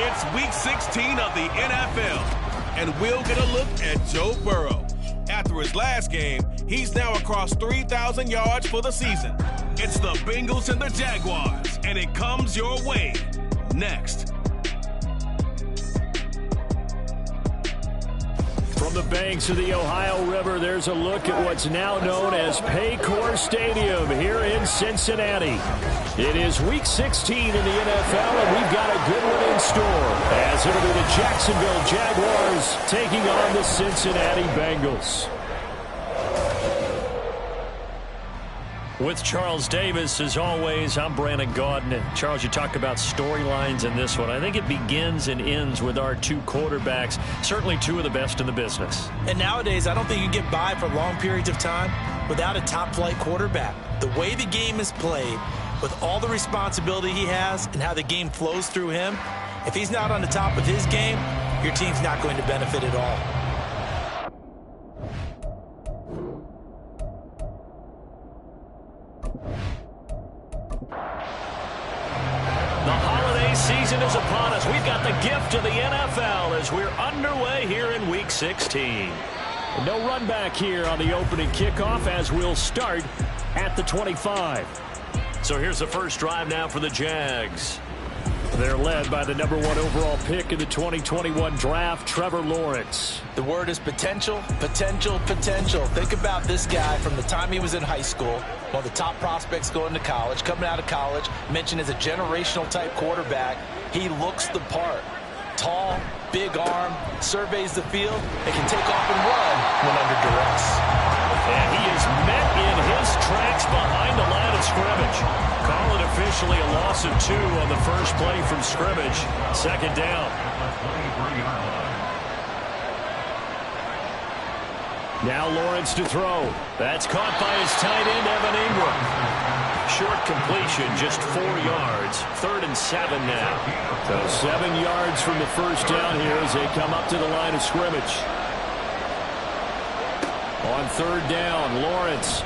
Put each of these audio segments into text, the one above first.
It's Week 16 of the NFL, and we'll get a look at Joe Burrow. After his last game, he's now across 3,000 yards for the season. It's the Bengals and the Jaguars, and it comes your way next. From the banks of the Ohio River, there's a look at what's now known as Paycor Stadium here in Cincinnati. It is Week 16 in the NFL, and we've got a good one in store, as it'll be the Jacksonville Jaguars taking on the Cincinnati Bengals. With Charles Davis, as always, I'm Brandon Gaudin. And Charles, you talk about storylines in this one. I think it begins and ends with our two quarterbacks, certainly two of the best in the business. And nowadays, I don't think you can get by for long periods of time without a top-flight quarterback. The way the game is played, with all the responsibility he has and how the game flows through him, if he's not on the top of his game, your team's not going to benefit at all. The holiday season is upon us. We've got the gift of the NFL as we're underway here in Week 16. And no run back here on the opening kickoff as we'll start at the 25. So here's the first drive now for the Jags. They're led by the #1 overall pick in the 2021 draft, Trevor Lawrence. The word is potential, potential, potential. Think about this guy from the time he was in high school, one of the top prospects going to college, coming out of college, mentioned as a generational type quarterback. He looks the part. Tall, big arm, surveys the field, and can take off and run when under duress. And he is met in his tracks behind the line of scrimmage. Call it officially a loss of 2 on the first play from scrimmage. Second down. Now Lawrence to throw. That's caught by his tight end, Evan Ingram. Short completion, just 4 yards. 3rd and 7 now. So 7 yards from the first down here as they come up to the line of scrimmage. On 3rd down, Lawrence.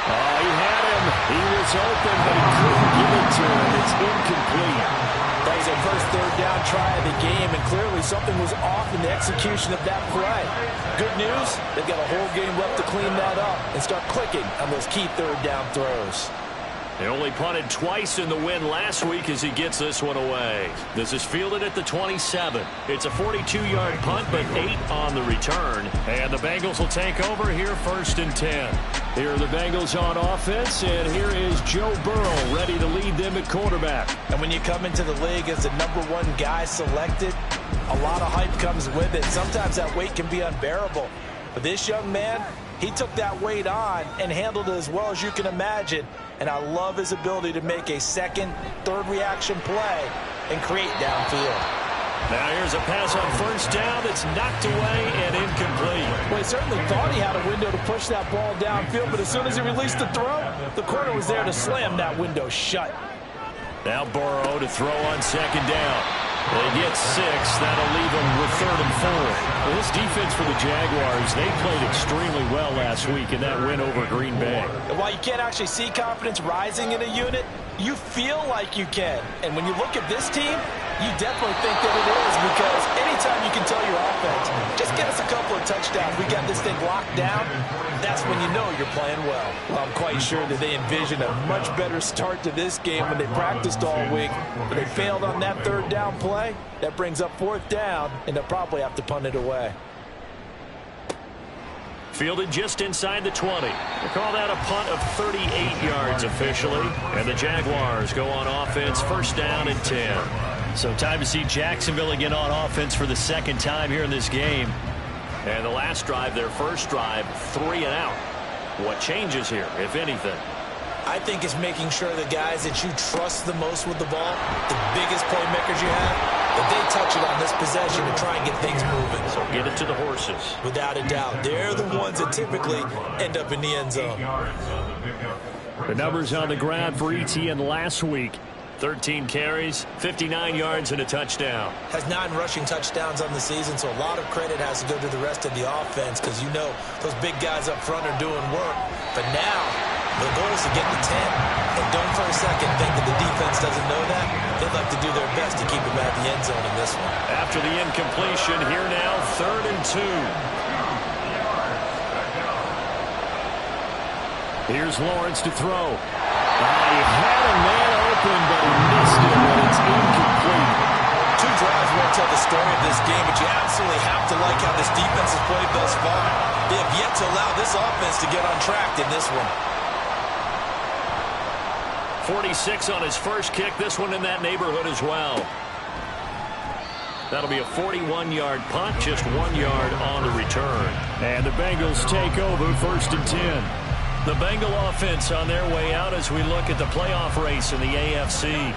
Oh, he had him. He was open, but he couldn't give it to him. It's incomplete. That was their first 3rd down try of the game, and clearly something was off in the execution of that play. Good news, they've got a whole game left to clean that up and start clicking on those key 3rd down throws. They only punted twice in the win last week as he gets this one away. This is fielded at the 27. It's a 42-yard punt, but 8 on the return. And the Bengals will take over here 1st and 10. Here are the Bengals on offense, and here is Joe Burrow ready to lead them at quarterback. And when you come into the league as the #1 guy selected, a lot of hype comes with it. Sometimes that weight can be unbearable. But this young man, he took that weight on and handled it as well as you can imagine. And I love his ability to make a 2nd, 3rd reaction play and create downfield. Now here's a pass on 1st down that's knocked away and incomplete. Well, he certainly thought he had a window to push that ball downfield, but as soon as he released the throw, the corner was there to slam that window shut. Now Burrow to throw on 2nd down. They get 6. That'll leave them with 3rd and 4. Well, this defense for the Jaguars, they played extremely well last week in that win over Green Bay. And while you can't actually see confidence rising in a unit, you feel like you can. And when you look at this team, you definitely think that it is, because anytime you can tell your offense, just get us a couple of touchdowns, we got this thing locked down, that's when you know you're playing well. Well, I'm quite sure that they envisioned a much better start to this game when they practiced all week, but they failed on that 3rd down play. That brings up 4th down, and they'll probably have to punt it away. Fielded just inside the 20. They call that a punt of 38 yards officially. And the Jaguars go on offense, 1st down and 10. So time to see Jacksonville again on offense for the 2nd time here in this game. And the last drive, their first drive, 3 and out. What changes here, if anything? I think it's making sure the guys that you trust the most with the ball, the biggest playmakers you have, that they touch it on this possession to try and get things moving. So get it to the horses. Without a doubt. They're the ones that typically end up in the end zone. The numbers on the ground for ETN last week. 13 carries, 59 yards, and a touchdown. Has 9 rushing touchdowns on the season, so a lot of credit has to go to the rest of the offense, because you know those big guys up front are doing work. But now the goal is to get to 10 and don't for a second think that the defense doesn't know that. They'd like to do their best to keep him out of the end zone in this one. After the incompletion, here now, 3rd and 2. Here's Lawrence to throw. He had a man open, but he missed it, and it's incomplete. 2 drives won't tell the story of this game, but you absolutely have to like how this defense has played thus far. They have yet to allow this offense to get on track in this one. 46 on his first kick. This one in that neighborhood as well. That'll be a 41-yard punt, just 1 yard on the return. And the Bengals take over 1st and 10. The Bengal offense on their way out as we look at the playoff race in the AFC.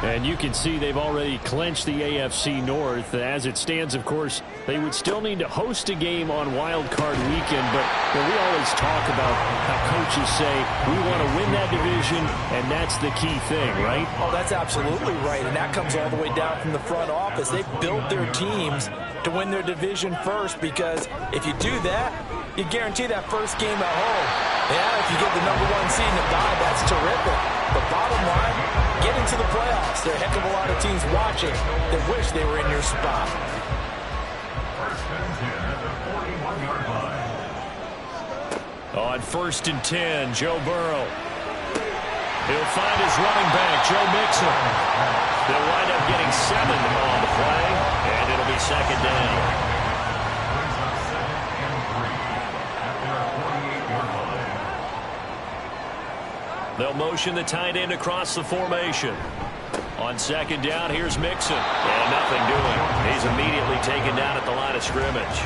And you can see they've already clinched the AFC North. As it stands, of course, they would still need to host a game on Wild Card Weekend. But we always talk about how coaches say, we want to win that division, and that's the key thing, right? Oh, that's absolutely right. And that comes all the way down from the front office. They've built their teams to win their division first, because if you do that, you guarantee that first game at home. Yeah, if you get the #1 seed in the bye, that's terrific. But bottom line, getting to the playoffs, there are a heck of a lot of teams watching that wish they were in your spot. On 1st and 10, Joe Burrow. He'll find his running back, Joe Mixon. They'll wind up getting 7 on the play, and it'll be 2nd down. They'll motion the tight end across the formation. On 2nd down, here's Mixon. And nothing doing. He's immediately taken down at the line of scrimmage.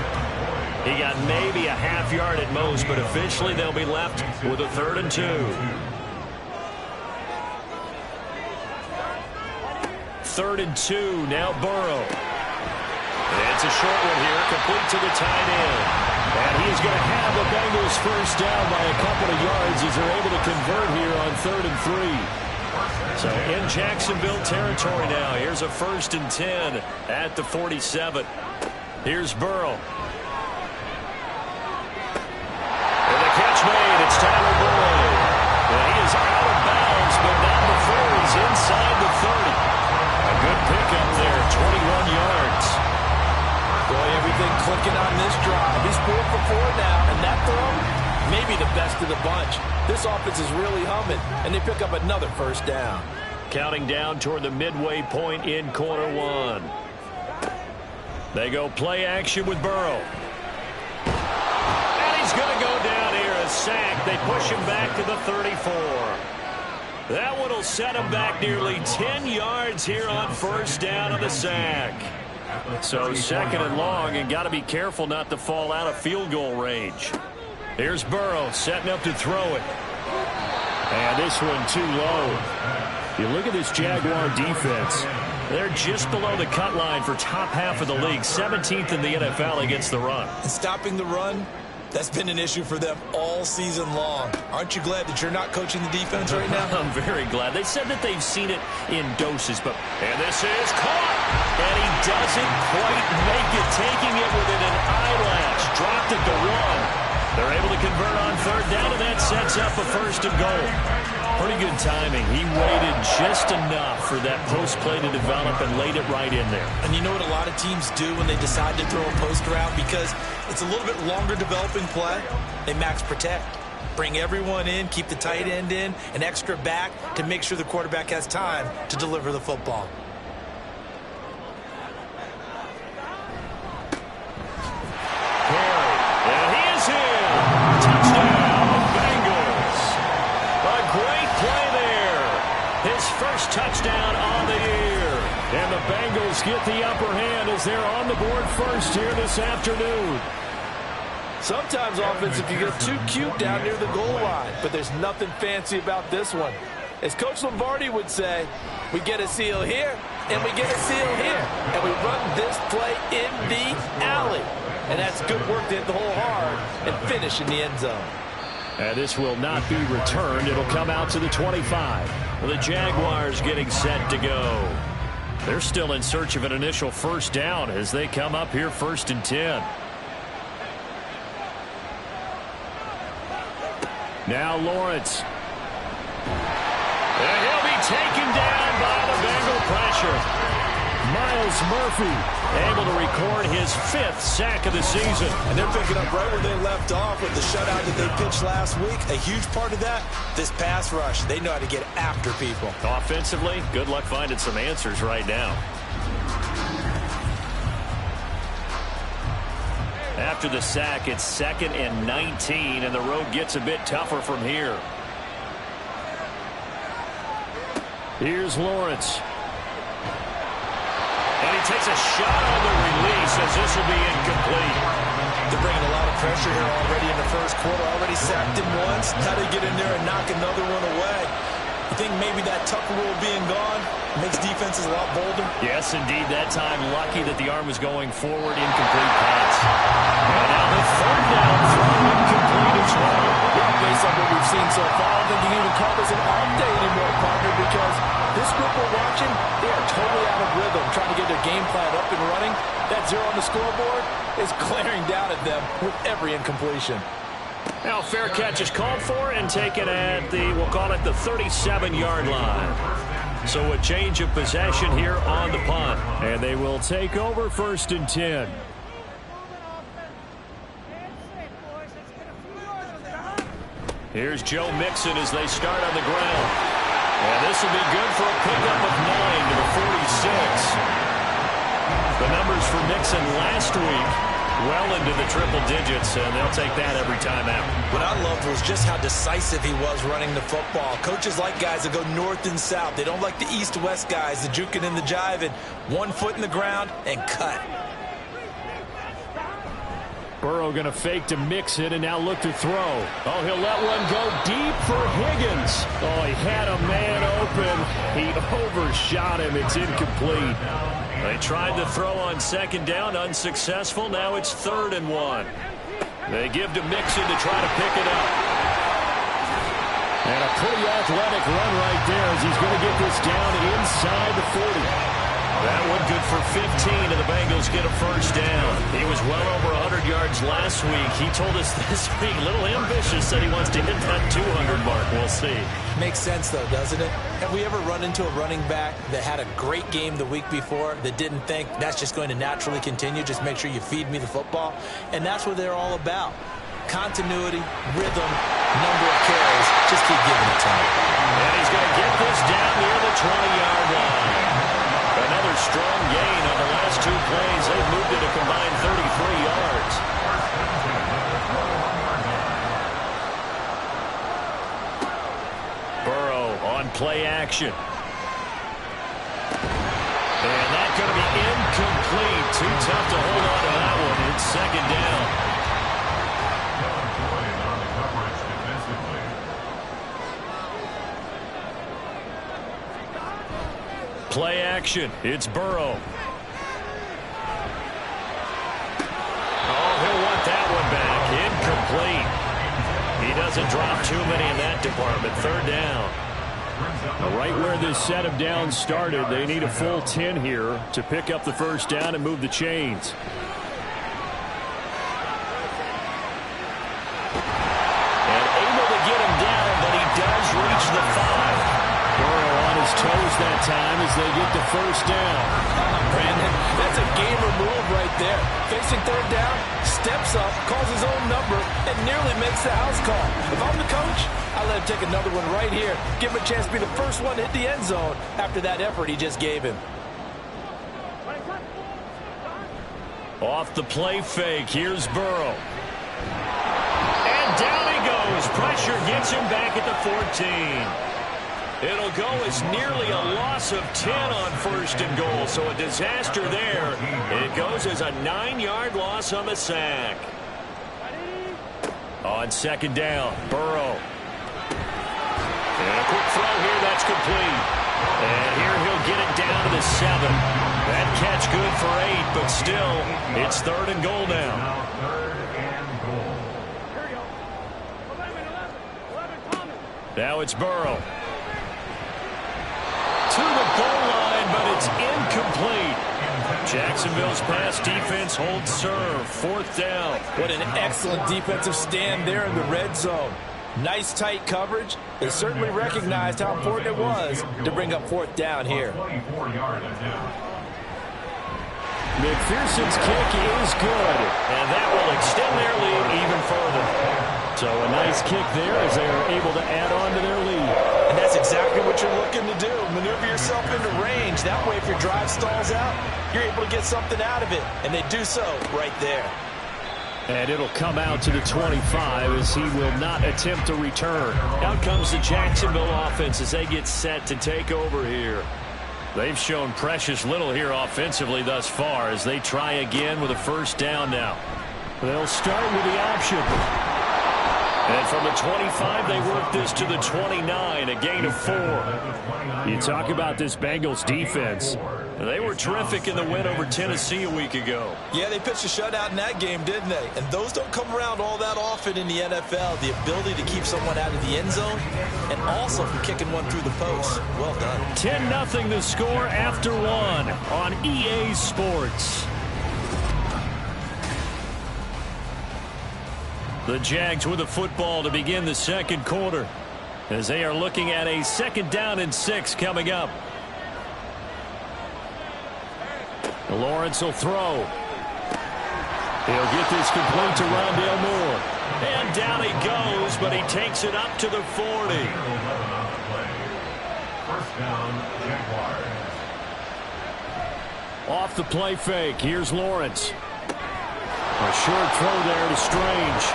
He got maybe a half yard at most, but officially they'll be left with a 3rd and 2. 3rd and 2, now Burrow. It's a short one here, complete to the tight end. And he's going to have the Bengals first down by a couple of yards as they're able to convert here on 3rd and 3. So in Jacksonville territory now. Here's a 1st and 10 at the 47. Here's Burrow. And the catch made. It's Tyler Boyd. And he is out of bounds, but not before he's inside the 30. A good pickup there, 21 yards. Boy, everything clicking on this drive. He's 4 for 4 now, and that throw, maybe the best of the bunch. This offense is really humming, and they pick up another first down. Counting down toward the midway point in quarter 1. They go play action with Burrow. And he's going to go down here, a sack. They push him back to the 34. That one will set him back nearly 10 yards here on first down of the sack. So 2nd and long, and got to be careful not to fall out of field goal range. Here's Burrow setting up to throw it. And this one too low. You look at this Jaguar defense. They're just below the cut line for top half of the league. 17th in the NFL against the run. And stopping the run, that's been an issue for them all season long. Aren't you glad that you're not coaching the defense right now? I'm very glad. They said that they've seen it in doses, but and this is caught. And he doesn't quite make it, taking it within an eyelash. Dropped it to 1. They're able to convert on 3rd down, and that sets up a 1st and goal. Pretty good timing. He waited just enough for that post play to develop and laid it right in there. And you know what a lot of teams do when they decide to throw a post route? Because it's a little bit longer developing play. They max protect. Bring everyone in, keep the tight end in, an extra back to make sure the quarterback has time to deliver the football. And he is in. Touchdown, Bengals. A great play there. His first touchdown on the year. And the Bengals get the upper hand as they're on the board first here this afternoon. Sometimes offense, if you get too cute down near the goal line, but there's nothing fancy about this one. As Coach Lombardi would say, we get a seal here, and we get a seal here, and we run this play in the alley. And that's good work to hit the hole hard and finish in the end zone. And this will not be returned. It'll come out to the 25. The Jaguars getting set to go. They're still in search of an initial first down as they come up here 1st and 10. Now Lawrence. Miles Murphy able to record his 5th sack of the season. And they're picking up right where they left off with the shutout that they pitched last week. A huge part of that, this pass rush. They know how to get after people. Offensively, good luck finding some answers right now. After the sack, it's 2nd and 19, and the road gets a bit tougher from here. Here's Lawrence. And he takes a shot on the release as this will be incomplete. They're bringing a lot of pressure here already in the first quarter. Already sacked him once. How to get in there and knock another one away. You think maybe that Tucker rule being gone makes defenses a lot bolder? Yes, indeed. That time, lucky that the arm was going forward. Incomplete pass. And now the 3rd down throw incomplete as well. Well, based on what we've seen so far, I don't think you can even call this an off day anymore, partner, because this group we're watching, they are totally out of rhythm, trying to get their game plan up and running. That 0 on the scoreboard is glaring down at them with every incompletion. Now, fair catch is called for and taken at the, we'll call it the 37-yard line. So a change of possession here on the punt. And they will take over 1st and 10. Here's Joe Mixon as they start on the ground. And this will be good for a pickup of 9 to the 46. The numbers for Mixon last week, well into the triple digits, and they'll take that every time out. What I loved was just how decisive he was running the football. Coaches like guys that go north and south. They don't like the east-west guys, the juking and the jiving. 1 foot in the ground and cut. Burrow going to fake to Mixon and now look to throw. Oh, he'll let one go deep for Higgins. Oh, he had a man open. He overshot him. It's incomplete. They tried to throw on 2nd down, unsuccessful. Now it's 3rd and 1. They give to Mixon to try to pick it up. And a pretty athletic run right there as he's going to get this down inside the 40. That one good for 15, and the Bengals get a 1st down. He was well over 100 yards last week. He told us this week, a little ambitious, said he wants to hit that 200 mark. We'll see. Makes sense, though, doesn't it? Have we ever run into a running back that had a great game the week before that didn't think that's just going to naturally continue? Just make sure you feed me the football. And that's what they're all about. Continuity, rhythm, number of carries. Just keep giving it to him. And he's going to get this down near the 20-yard line. Another strong gain on the last 2 plays. They've moved it a combined 33 yards. Burrow on play action. And that's going to be incomplete. Too tough to hold on to that one. It's 2nd down. Play action. It's Burrow. Oh, he'll want that one back. Incomplete. He doesn't drop too many in that department. 3rd down. Right where this set of downs started, they need a full 10 here to pick up the 1st down and move the chains. And able to get him down, but he does reach the 5. Burrow on his toes that time as they get the 1st down. Brandon, that's a gamer move right there. Facing 3rd down, steps up, calls his own number, and nearly makes the house call. If I'm the coach, I let him take another one right here. Give him a chance to be the first one to hit the end zone after that effort he just gave him. Off the play fake, here's Burrow. And down he goes. Pressure gets him back at the 14. It'll go as nearly a loss of 10 on 1st and goal, so a disaster there. It goes as a 9-yard loss on the sack. On 2nd down, Burrow. And a quick throw here, that's complete. And here he'll get it down to the 7. That catch good for 8, but still, it's 3rd and goal now. Now it's Burrow. To the goal line, but it's incomplete. Jacksonville's pass defense holds serve. 4th down. What an excellent defensive stand there in the red zone. Nice tight coverage. They certainly recognized how important it was to bring up 4th down here. McPherson's kick is good, and that will extend their lead even further. So a nice kick there as they're able to add on to their lead. And that's exactly what you're looking to do. Maneuver yourself into range. That way, if your drive stalls out, you're able to get something out of it. And they do so right there. And it'll come out to the 25 as he will not attempt to return. Out comes the Jacksonville offense as they get set to take over here. They've shown precious little here offensively thus far as they try again with a first down now. They'll start with the option. And from the 25, they work this to the 29, a gain of 4. You talk about this Bengals defense. They were terrific in the win over Tennessee a week ago. Yeah, they pitched a shutout in that game, didn't they? And those don't come around all that often in the NFL. The ability to keep someone out of the end zone and also from kicking one through the post. Well done. 10-0 the score after 1 on EA Sports. The Jags with the football to begin the second quarter as they are looking at a 2nd down and 6 coming up. Lawrence will throw. He'll get this complete to Rondale Moore. And down he goes, but he takes it up to the 40. First down, Jaguars. Off the play fake, here's Lawrence. A short throw there to Strange.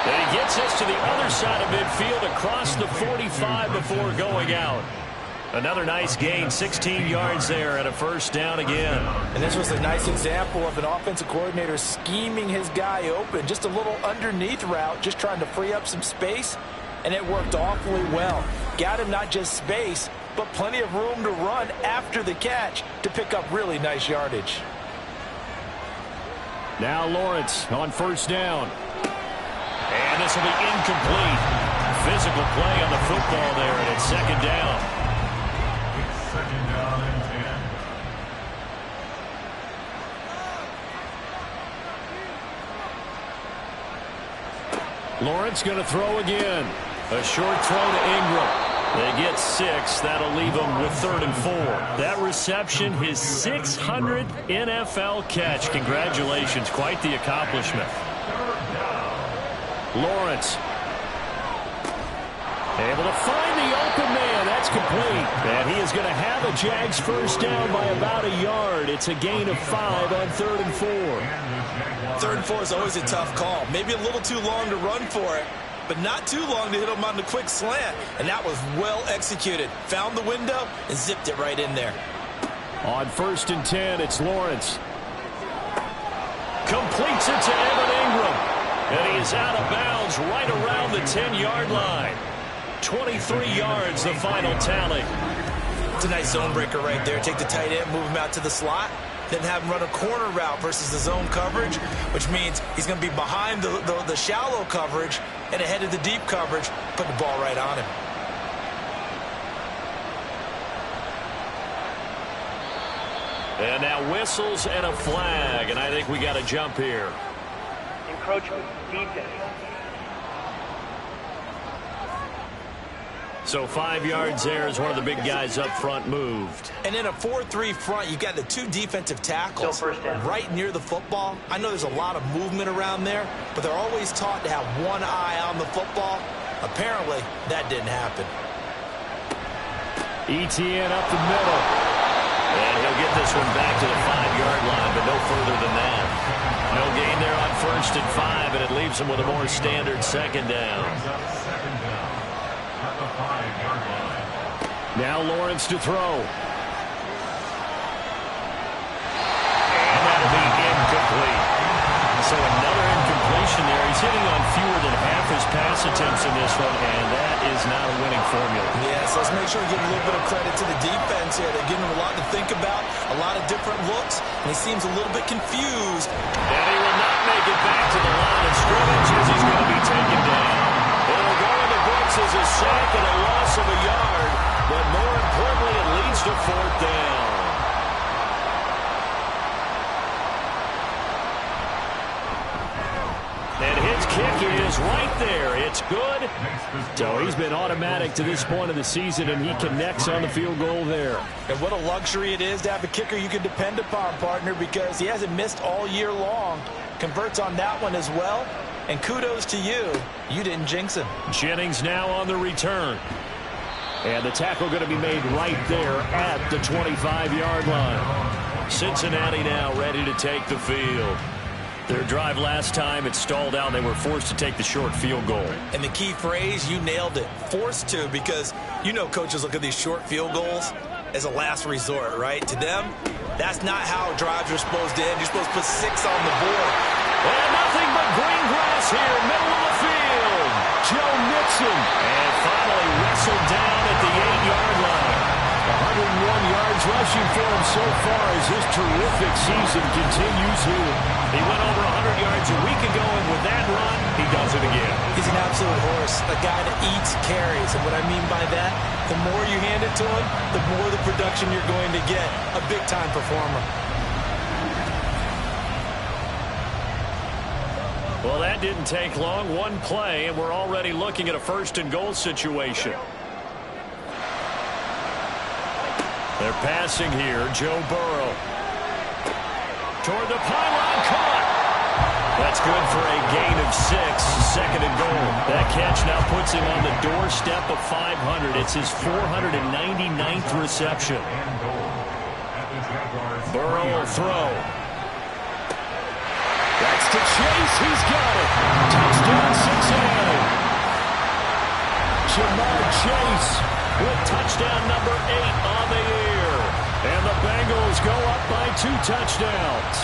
And he gets this to the other side of midfield across the 45 before going out. Another nice gain, 16 yards there and a first down again. And this was a nice example of an offensive coordinator scheming his guy open. Just a little underneath route, just trying to free up some space, and it worked awfully well. Got him not just space, but plenty of room to run after the catch to pick up really nice yardage. Now Lawrence on first down. And this will be incomplete. Physical play on the football there, and it's 2nd down. It's 2nd down and 10. Lawrence going to throw again. A short throw to Ingram. They get 6. That'll leave them with 3rd and 4. That reception, his 600th NFL catch. Congratulations. Quite the accomplishment. Lawrence. Able to find the open man. That's complete. And he is going to have a Jags first down by about a yard. It's a gain of 5 on 3rd and 4. 3rd and 4 is always a tough call. Maybe a little too long to run for it, but not too long to hit him on the quick slant. And that was well executed. Found the window and zipped it right in there. On 1st and 10, it's Lawrence. Completes it to Evan Ingram. And he is out of bounds right around the 10-yard line. 23 yards, the final tally. It's a nice zone breaker right there. Take the tight end, move him out to the slot, then have him run a corner route versus the zone coverage, which means he's going to be behind the shallow coverage and ahead of the deep coverage, put the ball right on him. And now whistles and a flag, and I think we got a jump here. Encroachment, defense. So 5 yards there as one of the big guys up front moved. And in a 4-3 front, you've got the 2 defensive tackles right near the football. I know there's a lot of movement around there, but they're always taught to have one eye on the football. Apparently, that didn't happen. ETN up the middle. And he'll get this one back to the 5-yard line, but no further than that. No gain there on 1st and 5, and it leaves him with a more standard 2nd down. Now Lawrence to throw. And that'll be incomplete. So another incompletion there. He's hitting on fewer than half his pass attempts in this one, and that is not a winning formula. Yes, let's make sure we give a little bit of credit to the defense here. They're giving him a lot to think about, a lot of different looks, and he seems a little bit confused. And he will not make it back to the line of scrimmage as he's going to be taken down. It'll go in the books as a sack and a loss of a yard, but more importantly, it leads to 4th down. And his kick is right there. It's good. So he's been automatic to this point of the season, and he connects on the field goal there. And what a luxury it is to have a kicker you can depend upon, partner, because he hasn't missed all year long. Converts on that one as well. And kudos to you. You didn't jinx him. Jennings now on the return. And the tackle going to be made right there at the 25-yard line. Cincinnati now ready to take the field. Their drive last time, it stalled out. They were forced to take the short field goal. And the key phrase, you nailed it. Forced to, because you know coaches look at these short field goals as a last resort, right? To them, that's not how drives are supposed to end. You're supposed to put 6 on the board. And nothing but green grass here, middle of the field. Joe Mixon. And finally wrestled down at the 8-yard line. 101 yards rushing for him so far as his terrific season continues here. He went over 100 yards a week ago, and with that run, he does it again. He's an absolute horse, a guy that eats carries. And what I mean by that, the more you hand it to him, the more the production you're going to get. A big-time performer. Well, that didn't take long. One play, and we're already looking at a first-and-goal situation. They're passing here. Joe Burrow. Toward the pylon, caught. That's good for a gain of 6, second and goal. That catch now puts him on the doorstep of 500. It's his 499th reception. Burrow will throw. That's to Chase. He's got it. Touchdown, Cincinnati. Jamar Chase with touchdown number 8 on the year. And the Bengals go up by 2 touchdowns.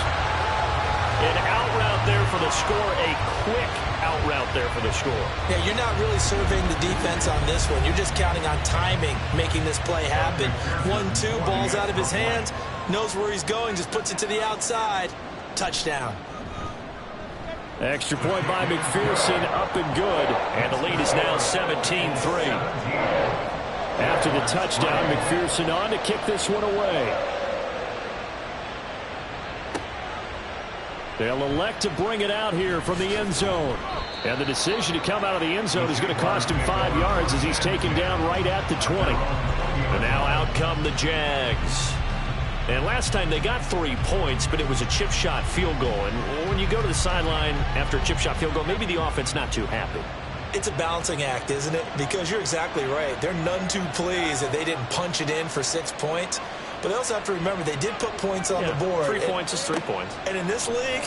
An out route there for the score. A quick out route there for the score. Yeah, you're not really surveying the defense on this one. You're just counting on timing, making this play happen. 1-2, ball's out of his hands. Knows where he's going, just puts it to the outside. Touchdown. Extra point by McPherson, up and good. And the lead is now 17-3. After the touchdown, McPherson on to kick this one away. They'll elect to bring it out here from the end zone. And the decision to come out of the end zone is going to cost him 5 yards as he's taken down right at the 20. And now out come the Jags. And last time they got 3 points, but it was a chip shot field goal. And when you go to the sideline after a chip shot field goal, maybe the offense not too happy. It's a balancing act, isn't it? Because you're exactly right. They're none too pleased that they didn't punch it in for 6 points. But they also have to remember they did put points on the board. 3 points is 3 points. And in this league,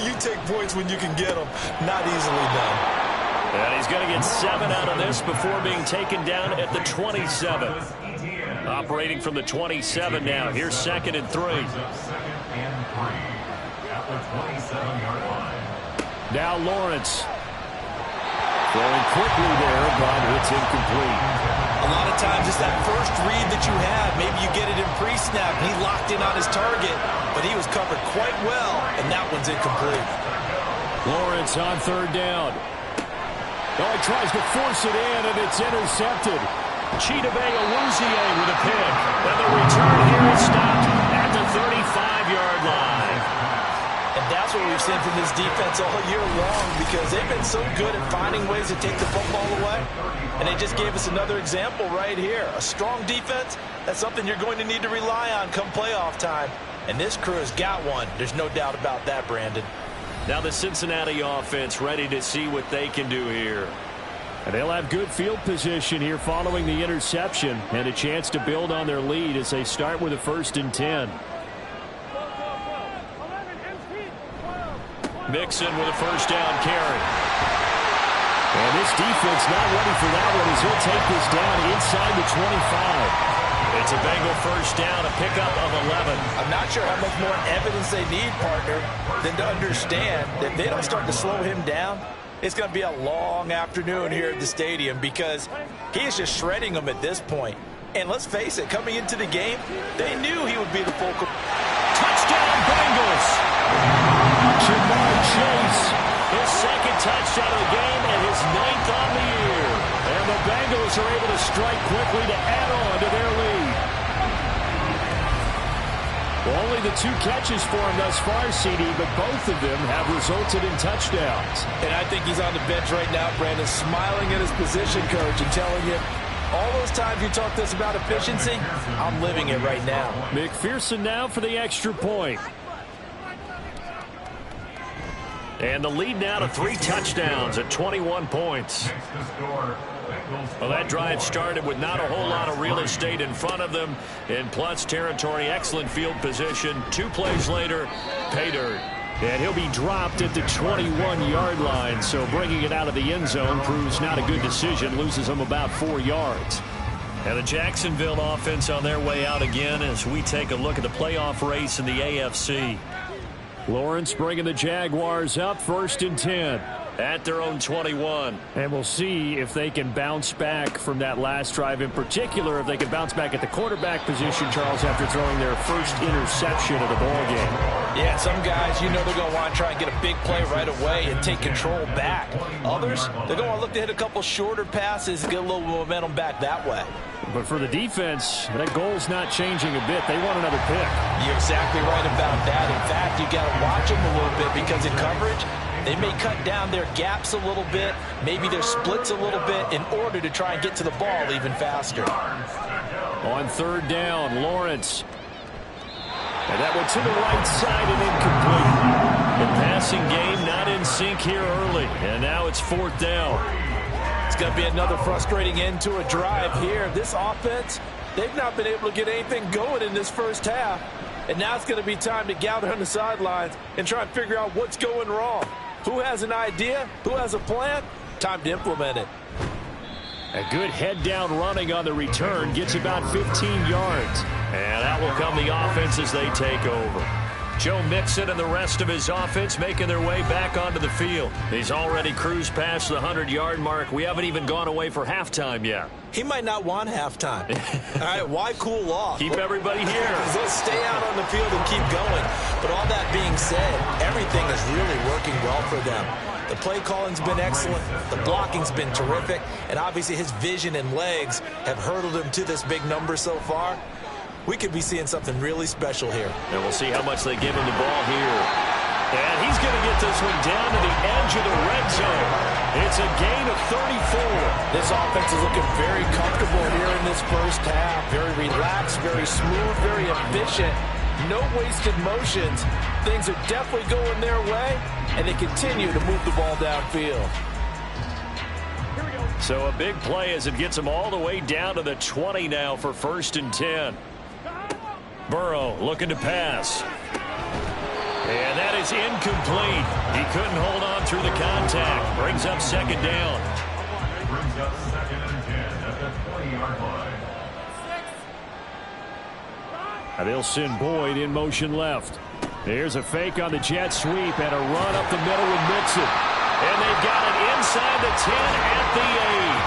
you take points when you can get them. Not easily done. And he's going to get 7 out of this before being taken down at the 27. Operating from the 27 now. Here's 2nd and 3. Now Lawrence. Throwing quickly there, but it's incomplete. A lot of times it's that first read that you have. Maybe you get it in pre-snap. He locked in on his target, but he was covered quite well, and that one's incomplete. Lawrence on 3rd down. Oh, he tries to force it in, and it's intercepted. Chidobe Awuzie with a pick. And the return here is stopped at the 35-yard line. And that's what we've seen from this defense all year long, because they've been so good at finding ways to take the football away. And they just gave us another example right here. A strong defense, that's something you're going to need to rely on come playoff time. And this crew has got one. There's no doubt about that, Brandon. Now the Cincinnati offense ready to see what they can do here. And they'll have good field position here following the interception and a chance to build on their lead as they start with a 1st and 10. Mixon with a 1st down carry. And this defense not ready for that one as he'll take this down inside the 25. It's a Bengal 1st down, a pickup of 11. I'm not sure how much more evidence they need, partner, than to understand that if they don't start to slow him down, it's going to be a long afternoon here at the stadium because he is just shredding them at this point. And let's face it, coming into the game, they knew he would be the focal. Touchdown, Bengals! Jamar Chase, his 2nd touchdown of the game and his 9th on the year. And the Bengals are able to strike quickly to add on to their lead. Well, only the 2 catches for him thus far, CD, but both of them have resulted in touchdowns. And I think he's on the bench right now, Brandon, smiling at his position coach and telling him, all those times you talked to us about efficiency, I'm living it right now. McPherson now for the extra point. And the lead now to 3 touchdowns at 21 points. Well, that drive started with not a whole lot of real estate in front of them. In plus territory, excellent field position. 2 plays later, pay dirt. And he'll be dropped at the 21-yard line. So bringing it out of the end zone proves not a good decision. Loses him about 4 yards. And the Jacksonville offense on their way out again as we take a look at the playoff race in the AFC. Lawrence bringing the Jaguars up, 1st and 10. At their own 21. And we'll see if they can bounce back from that last drive. In particular, if they can bounce back at the quarterback position, Charles, after throwing their first interception of the ballgame. Yeah, some guys, you know they're going to want to try and get a big play right away and take control back. Others, they're going to want to look to hit a couple shorter passes and get a little momentum back that way. But for the defense, that goal's not changing a bit. They want another pick. You're exactly right about that. In fact, you got to watch them a little bit because in coverage, they may cut down their gaps a little bit, maybe their splits a little bit in order to try and get to the ball even faster. On 3rd down, Lawrence. And that went to the right side and incomplete. The passing game not in sync here early. And now it's 4th down. It's going to be another frustrating end to a drive here. This offense, they've not been able to get anything going in this first half. And now it's going to be time to gather on the sidelines and try and figure out what's going wrong. Who has an idea? Who has a plan? Time to implement it. A good head-down running on the return. Gets about 15 yards. And that will come the offense as they take over. Joe Mixon and the rest of his offense making their way back onto the field. He's already cruised past the 100-yard mark. We haven't even gone away for halftime yet. He might not want halftime. All right, why cool off? Keep everybody here. Let's stay out on the field and keep going. But all that being said, everything is really working well for them. The play calling's been excellent. The blocking's been terrific. And obviously his vision and legs have hurdled him to this big number so far. We could be seeing something really special here. And we'll see how much they give him the ball here. And he's going to get this one down to the edge of the red zone. It's a gain of 34. This offense is looking very comfortable here in this first half. Very relaxed, very smooth, very efficient. No wasted motions. Things are definitely going their way, and they continue to move the ball downfield. So a big play as it gets them all the way down to the 20 now for 1st and 10. Burrow looking to pass. And that is incomplete. He couldn't hold on through the contact. Brings up 2nd down. Brings up 2nd and 10 at the 20-yard line. And they'll send Boyd in motion left. Here's a fake on the jet sweep and a run up the middle with Mixon. And they've got it inside the 10 at the 8.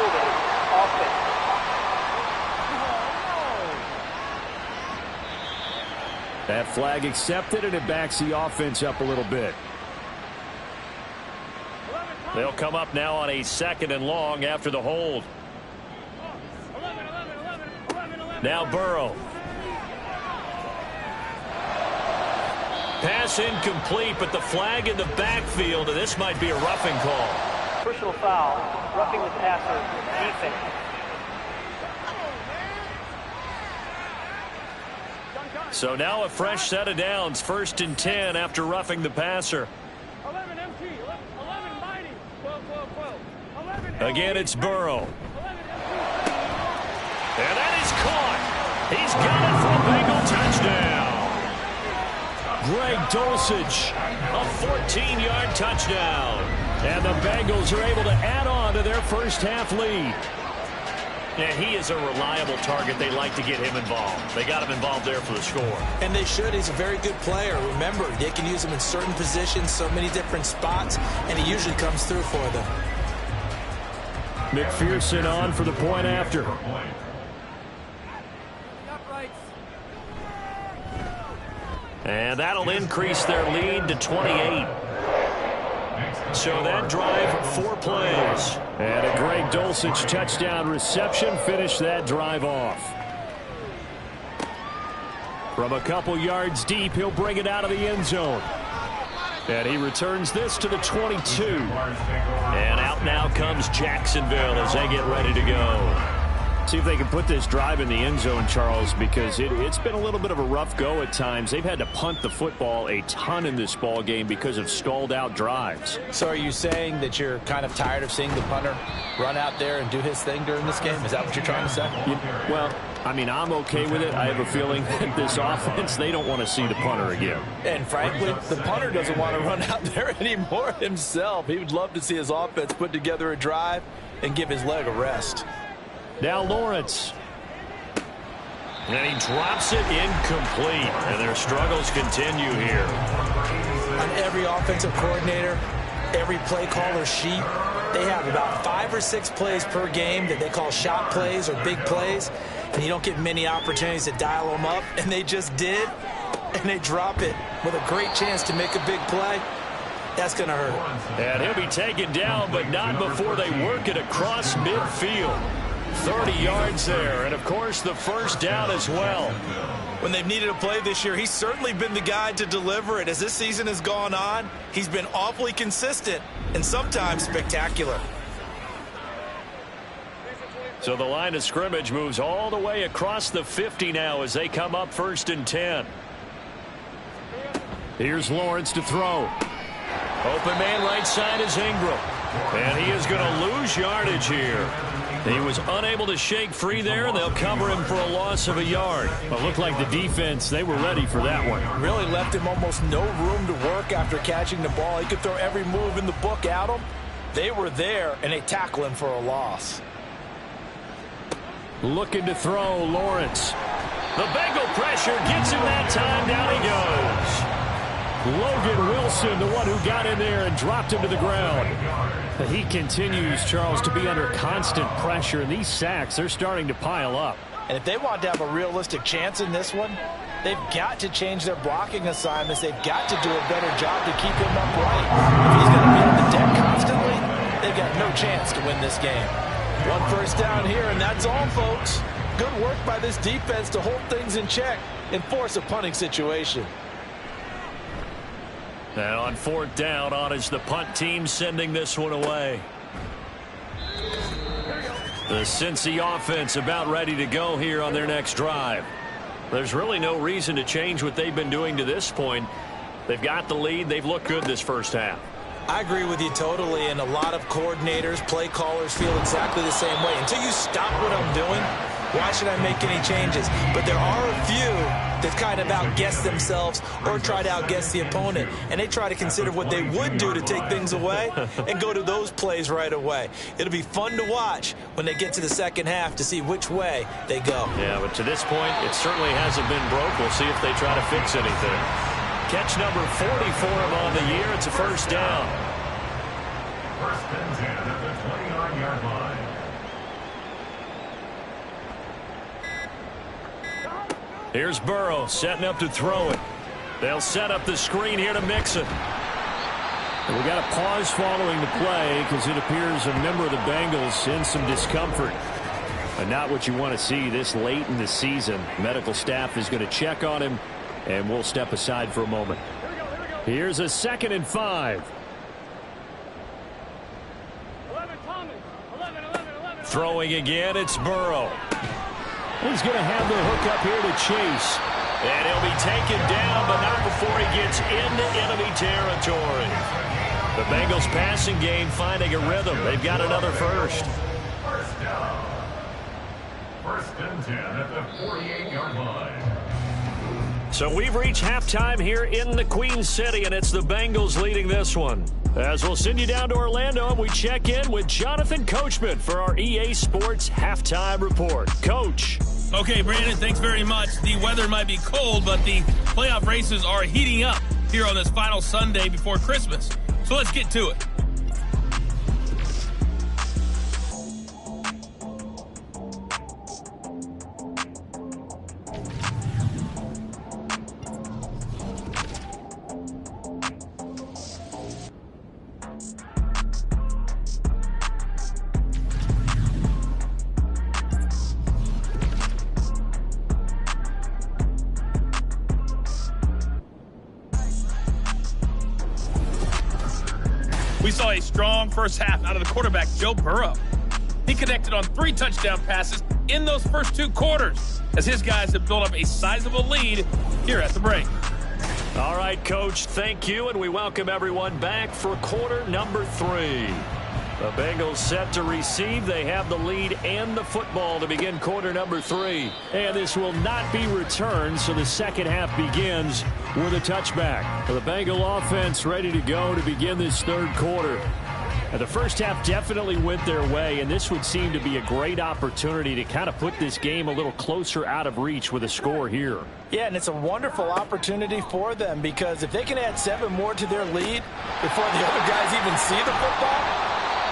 Holding offense. That flag accepted, and it backs the offense up a little bit. They'll come up now on a 2nd and long after the hold. Now Burrow. Pass incomplete, but the flag in the backfield, and this might be a roughing call. Personal foul, roughing the passer, defense. So now a fresh set of downs, 1st and 10 after roughing the passer. 11 MT, 11 mighty, 12, 12, 12. 11 Again, it's Burrow. And that is caught. He's got it for a Bengal touchdown. Greg Dulcich, a 14-yard touchdown. And the Bengals are able to add on to their first half lead. And he is a reliable target. They like to get him involved. They got him involved there for the score. And they should. He's a very good player. Remember, they can use him in certain positions, so many different spots, and he usually comes through for them. McPherson on for the point after. And that'll increase their lead to 28. So that drive, 4 plays. And a Greg Dulcich touchdown reception finished that drive off. From a couple yards deep, he'll bring it out of the end zone. And he returns this to the 22. And out now comes Jacksonville as they get ready to go. See if they can put this drive in the end zone, Charles, because it's been a little bit of a rough go at times. They've had to punt the football a ton in this ball game because of stalled out drives. So are you saying that you're kind of tired of seeing the punter run out there and do his thing during this game? Is that what you're trying to say? Well, I mean, I'm okay with it. I have a feeling that this offense, they don't want to see the punter again. And frankly, the punter doesn't want to run out there anymore himself. He would love to see his offense put together a drive and give his leg a rest. Now Lawrence. And he drops it incomplete. And their struggles continue here. On every offensive coordinator, every play caller sheet, they have about 5 or 6 plays per game that they call shot plays or big plays. And you don't get many opportunities to dial them up. And they just did. And they drop it with a great chance to make a big play. That's going to hurt. And he'll be taken down, but not before they work it across midfield. 30 yards there, and of course the first down as well. When they've needed a play this year, he's certainly been the guy to deliver it. As this season has gone on, he's been awfully consistent and sometimes spectacular. So the line of scrimmage moves all the way across the 50 now as they come up 1st and 10. Here's Lawrence to throw. Open man right side is Ingram. And he is going to lose yardage here. He was unable to shake free there. They'll cover him for a loss of a yard. But looked like the defense, they were ready for that one. Really left him almost no room to work after catching the ball. He could throw every move in the book at him. They were there, and they tackle him for a loss. Looking to throw, Lawrence. The Bengal pressure gets him that time. Down he goes. Logan Wilson, the one who got in there and dropped him to the ground. He continues, Charles, to be under constant pressure, and these sacks, they're starting to pile up. And if they want to have a realistic chance in this one, they've got to change their blocking assignments. They've got to do a better job to keep him upright. If he's going to be on the deck constantly, they've got no chance to win this game. 1 first down here, and that's all, folks. Good work by this defense to hold things in check and force a punting situation. Now on 4th down, on is the punt team sending this one away. The Cincy offense about ready to go here on their next drive. There's really no reason to change what they've been doing to this point. They've got the lead. They've looked good this first half. I agree with you totally, and a lot of coordinators, play callers feel exactly the same way. Until you stop what I'm doing, why should I make any changes? But there are a few that kind of outguess themselves or try to outguess the opponent, and they try to consider what they would do to take things away and go to those plays right away. It'll be fun to watch when they get to the second half to see which way they go. Yeah, but to this point, it certainly hasn't been broke. We'll see if they try to fix anything. Catch number 40 for him on the year. It's a first down. 1st and 10 at the 29-yard line. Here's Burrow setting up to throw it. They'll set up the screen here to Mixon. We got a pause following the play because it appears a member of the Bengals in some discomfort. But not what you want to see this late in the season. Medical staff is going to check on him, and we'll step aside for a moment. Here's a 2nd and 5. 11, Thomas. 11. Throwing again, it's Burrow. He's going to have the hook up here to Chase. And he'll be taken down, but not before he gets into enemy territory. The Bengals passing game finding a rhythm. They've got another first. First down. 1st and 10 at the 48-yard line. So we've reached halftime here in the Queen City, and it's the Bengals leading this one. As we'll send you down to Orlando, and we check in with Jonathan Coachman for our EA Sports Halftime Report. Coach. Okay, Brandon, thanks very much. The weather might be cold, but the playoff races are heating up here on this final Sunday before Christmas. So let's get to it. We saw a strong first half out of the quarterback, Joe Burrow. He connected on 3 touchdown passes in those first 2 quarters, as his guys have built up a sizable lead here at the break. All right, Coach, thank you, and we welcome everyone back for quarter number 3. The Bengals set to receive. They have the lead and the football to begin quarter number 3. And this will not be returned, so the second half begins with a touchback. The Bengal offense ready to go to begin this third quarter. And the first half definitely went their way, and this would seem to be a great opportunity to kind of put this game a little closer out of reach with a score here. Yeah, and it's a wonderful opportunity for them, because if they can add 7 more to their lead before the other guys even see the football,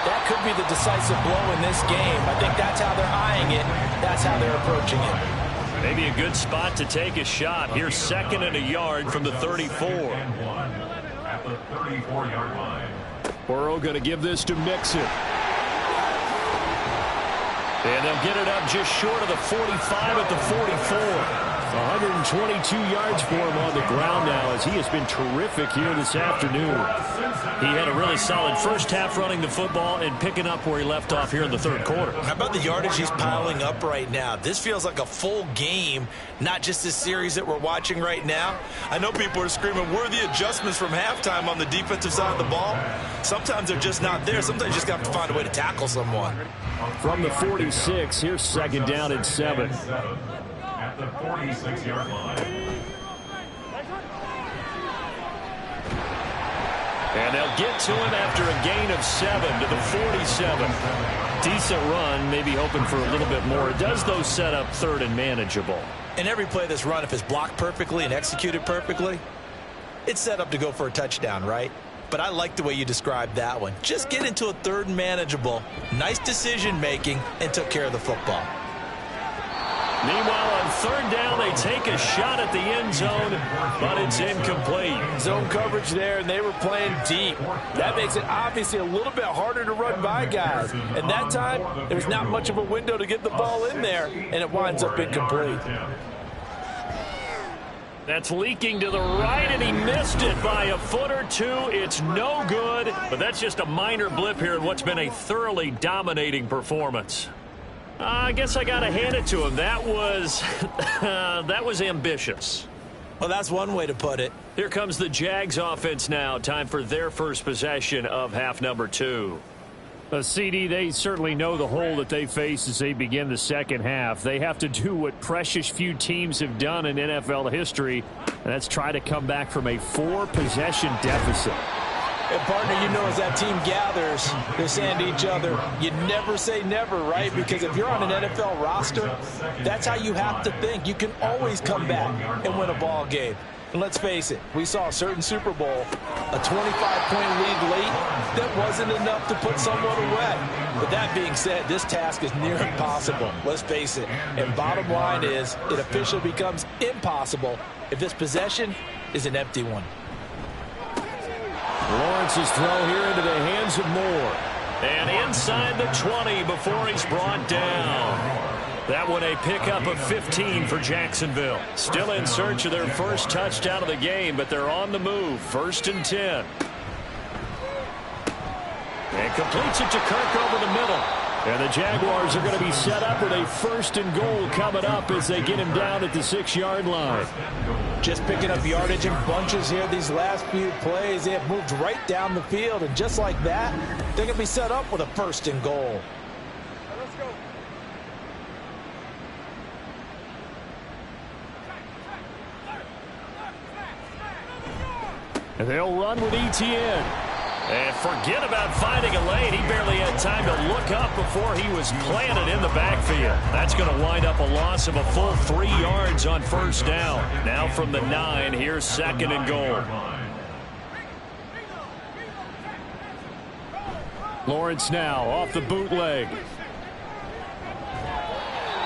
that could be the decisive blow in this game. I think that's how they're eyeing it. That's how they're approaching it. Maybe a good spot to take a shot. Here's 2nd and a yard from the 34. At the 34-yard line. Burrow going to give this to Mixon. And they'll get it up just short of the 45 at the 44. 122 yards for him on the ground now, as he has been terrific here this afternoon. He had a really solid first half running the football and picking up where he left off here in the third quarter. How about the yardage he's piling up right now? This feels like a full game, not just this series that we're watching right now. I know people are screaming, where are the adjustments from halftime on the defensive side of the ball? Sometimes they're just not there. Sometimes you just have to find a way to tackle someone. From the 46, here's 2nd down and 7. At the 46-yard line. And they'll get to him after a gain of 7 to the 47. Decent run, maybe hoping for a little bit more. It does, though, set up 3rd and manageable. And every play that's run, if it's blocked perfectly and executed perfectly, it's set up to go for a touchdown, right? But I like the way you described that one. Just get into a 3rd and manageable, nice decision-making, and took care of the football. Meanwhile, on 3rd down, they take a shot at the end zone, but it's incomplete. Zone coverage there, and they were playing deep. That makes it obviously a little bit harder to run by guys. And that time, there was not much of a window to get the ball in there, and it winds up incomplete. That's leaking to the right, and he missed it by a foot or 2. It's no good, but that's just a minor blip here in what's been a thoroughly dominating performance. I guess I got to hand it to him. That was ambitious. Well, that's one way to put it. Here comes the Jags offense now. Time for their first possession of half number 2. CD, they certainly know the hole that they face as they begin the second half. They have to do what precious few teams have done in NFL history, and that's try to come back from a 4-possession deficit. And, partner, you know, as that team gathers, they're saying to each other, you never say never, right? Because if you're on an NFL roster, that's how you have to think. You can always come back and win a ball game. And let's face it, we saw a certain Super Bowl, a 25-point lead late, that wasn't enough to put someone away. But that being said, this task is near impossible. Let's face it. And bottom line is, it officially becomes impossible if this possession is an empty one. Lawrence's throw here into the hands of Moore. And inside the 20 before he's brought down. That one a pickup of 15 for Jacksonville. Still in search of their first touchdown of the game, but they're on the move. 1st and 10. And completes it to Kirk over the middle. And the Jaguars are going to be set up with a 1st and goal coming up as they get him down at the 6-yard line. Just picking up yardage in bunches here these last few plays. They have moved right down the field, and just like that, they're going to be set up with a 1st and goal. Let's go. And they'll run with ETN. And forget about finding a lane. He barely had time to look up before he was planted in the backfield. That's going to wind up a loss of a full 3 yards on 1st down. Now from the 9, here's 2nd and goal. Lawrence now off the bootleg.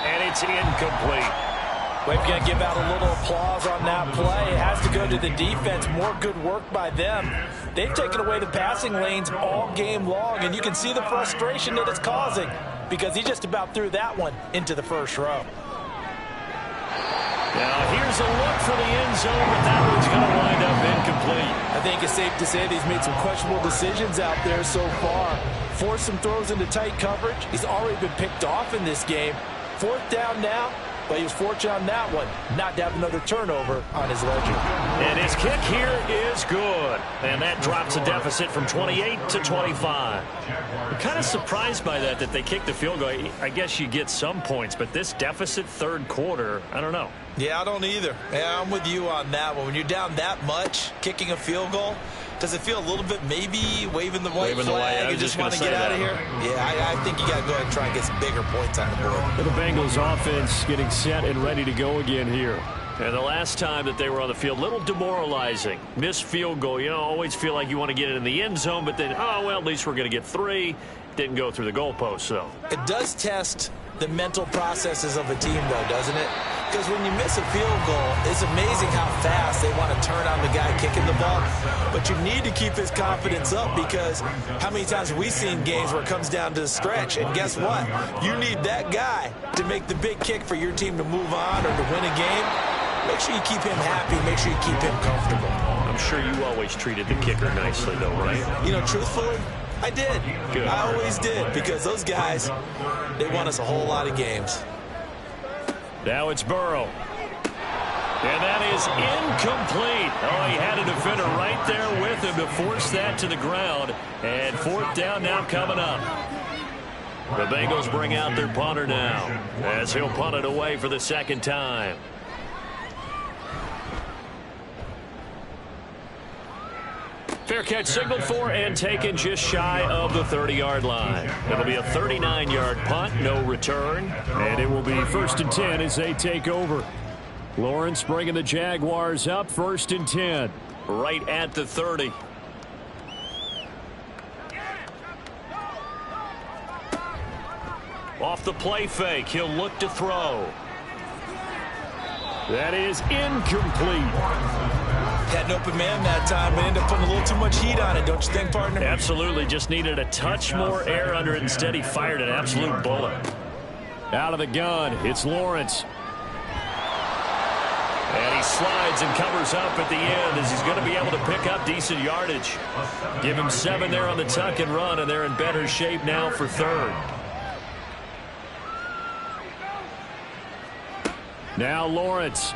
And it's incomplete. We've got to give out a little applause on that play. It has to go to the defense. More good work by them. They've taken away the passing lanes all game long, and you can see the frustration that it's causing because he just about threw that one into the first row. Now here's a look for the end zone, but that one's going to wind up incomplete. I think it's safe to say that he's made some questionable decisions out there so far. Forced some throws into tight coverage. He's already been picked off in this game. 4th down now, but he was fortunate on that one not to have another turnover on his ledger. And his kick here is good. And that drops a deficit from 28 to 25. I'm kind of surprised by that they kicked the field goal. I guess you get some points, but this deficit 3rd quarter, I don't know. Yeah, I don't either. Yeah, I'm with you on that one. When you're down that much, kicking a field goal, does it feel a little bit maybe waving the white flag and just want to get out of here? Yeah, I think you got to go ahead and try and get some bigger points on the board. The Bengals offense getting set and ready to go again here. And the last time that they were on the field, a little demoralizing. Missed field goal. You know, always feel like you want to get it in the end zone, but then, oh, well, at least we're going to get 3. Didn't go through the goalpost, though. It does test the mental processes of a team, though, doesn't it? Because when you miss a field goal, it's amazing how fast they want to turn on the guy kicking the ball. But you need to keep his confidence up, because how many times have we seen games where it comes down to the stretch? And guess what? You need that guy to make the big kick for your team to move on or to win a game. Make sure you keep him happy. Make sure you keep him comfortable. I'm sure you always treated the kicker nicely, though, right? You know, truthfully, I did. Good. I always did, because those guys, they won us a whole lot of games. Now it's Burrow. And that is incomplete. Oh, he had a defender right there with him to force that to the ground. And 4th down now coming up. The Bengals bring out their punter now, as he'll punt it away for the 2nd time. Fair catch signaled for and taken just shy of the 30-yard line. It'll be a 39-yard punt, no return. And it will be 1st and 10 as they take over. Lawrence bringing the Jaguars up, 1st and 10. Right at the 30. Off the play fake, he'll look to throw. That is incomplete. Had an open man that time, but ended up putting a little too much heat on it, don't you think, partner? Absolutely. Just needed a touch more air under it. Instead, he fired an absolute bullet. Out of the gun, it's Lawrence. And he slides and covers up at the end as he's going to be able to pick up decent yardage. Give him 7 there on the tuck and run, and they're in better shape now for 3rd. Now Lawrence.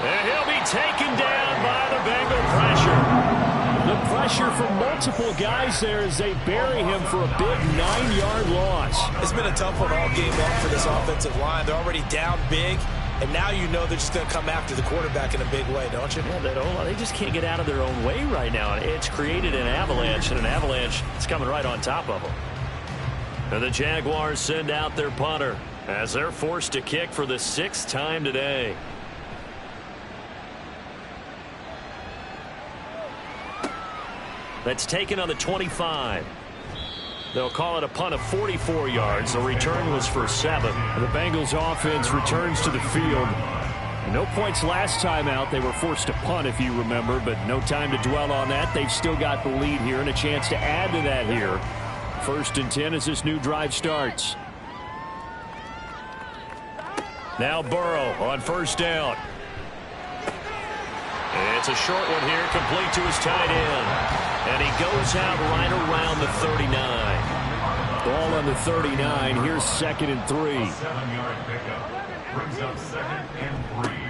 And he'll be taken down by the Bengal pressure. The pressure from multiple guys there as they bury him for a big 9-yard loss. It's been a tough one all game long for this offensive line. They're already down big, and now you know they're just going to come after the quarterback in a big way, don't you? Yeah, they just can't get out of their own way right now. It's created an avalanche, and an avalanche is coming right on top of them. And the Jaguars send out their punter as they're forced to kick for the 6th time today. That's taken on the 25. They'll call it a punt of 44 yards. The return was for 7. The Bengals offense returns to the field. No points last time out. They were forced to punt, if you remember, but no time to dwell on that. They've still got the lead here and a chance to add to that here. 1st and 10 as this new drive starts. Now Burrow on 1st down. It's a short one here, complete to his tight end. And he goes out right around the 39. Ball on the 39. Here's 2nd and 3. 7-yard pickup. Brings up 2nd and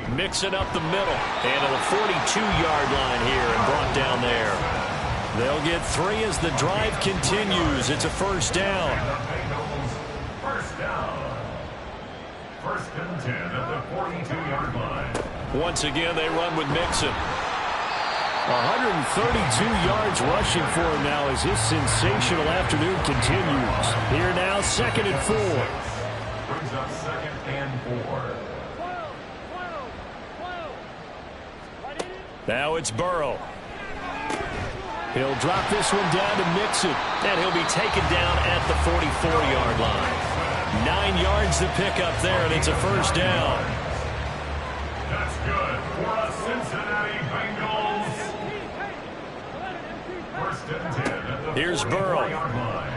3. Mixing up the middle. And at the 42-yard line here and brought down there. They'll get 3 as the drive continues. It's a 1st down. First down. 1st and 10 at the 42-yard line. Once again, they run with Mixon. 132 yards rushing for him now as his sensational afternoon continues. Here now, 2nd and 4. Brings up 2nd and 4. Now it's Burrow. He'll drop this one down to Mixon, and he'll be taken down at the 44-yard line. 9 yards to pick up there, and it's a 1st down. That's good for a Cincinnati Bengals. 1st and 10 at the Here's Burrow. line.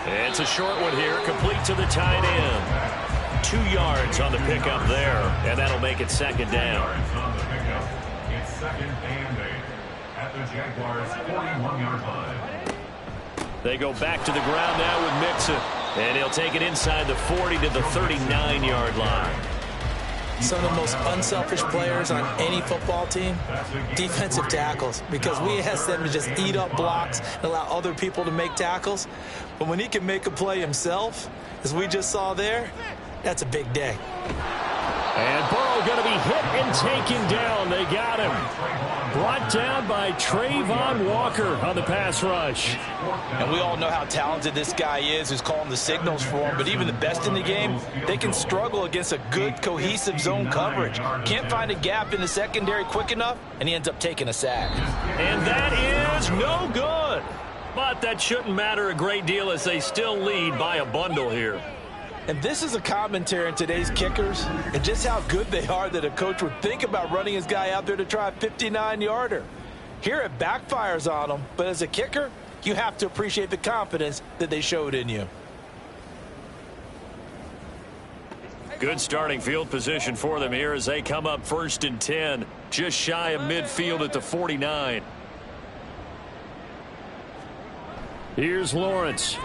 It's a short one here, complete to the tight end. 2 yards on the pickup there, and that'll make it second down. On the pickup, it's second and 8 at the Jaguars' 41-yard line. They go back to the ground now with Mixon, and he'll take it inside the 40 to the 39-yard line. Some of the most unselfish players on any football team, defensive tackles, because we ask them to just eat up blocks and allow other people to make tackles. But when he can make a play himself, as we just saw there, that's a big day. And Burrow going to be hit and taken down. They got him. Brought down by Trayvon Walker on the pass rush. And we all know how talented this guy is who's calling the signals for him. But even the best in the game, they can struggle against a good, cohesive zone coverage. Can't find a gap in the secondary quick enough, and he ends up taking a sack. And that is no good. But that shouldn't matter a great deal as they still lead by a bundle here. And this is a commentary on today's kickers and just how good they are that a coach would think about running his guy out there to try a 59-yarder. Here it backfires on him, but as a kicker, you have to appreciate the confidence that they showed in you. Good starting field position for them here as they come up 1st and 10, just shy of midfield at the 49. Here's Lawrence.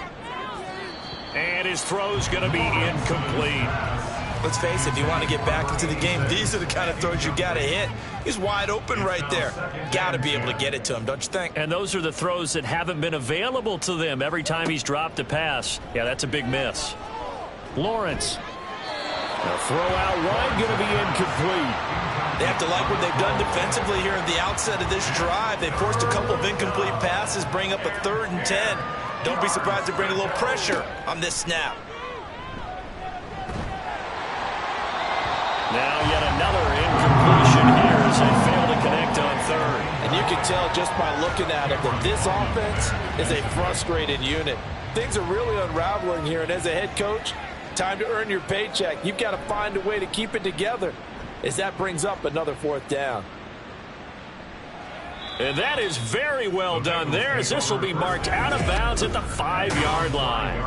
And his throw's going to be incomplete. Let's face it, if you want to get back into the game, these are the kind of throws you got to hit. He's wide open right there. Got to be able to get it to him, don't you think? And those are the throws that haven't been available to them every time he's dropped a pass. Yeah, that's a big miss. Lawrence. A throw out wide, going to be incomplete. They have to like what they've done defensively here at the outset of this drive. They forced a couple of incomplete passes, bring up a 3rd and 10. Don't be surprised to bring a little pressure on this snap. Now yet another incompletion here as they fail to connect on 3rd. And you can tell just by looking at it that this offense is a frustrated unit. Things are really unraveling here, and as a head coach, time to earn your paycheck. You've got to find a way to keep it together as that brings up another 4th down. And that is very well done there as this will be marked out of bounds at the 5-yard line.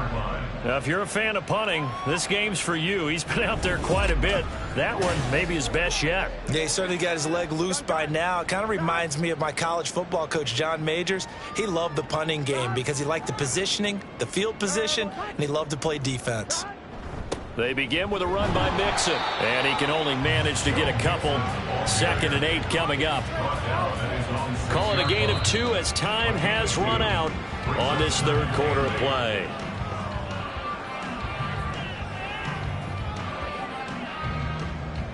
Now, if you're a fan of punting, this game's for you. He's been out there quite a bit. That one maybe his best yet. Yeah, he certainly got his leg loose by now. It kind of reminds me of my college football coach, John Majors. He loved the punting game because he liked the positioning, the field position, and he loved to play defense. They begin with a run by Mixon, and he can only manage to get a couple. 2nd and 8 coming up. Call it a gain of 2 as time has run out on this 3rd quarter of play.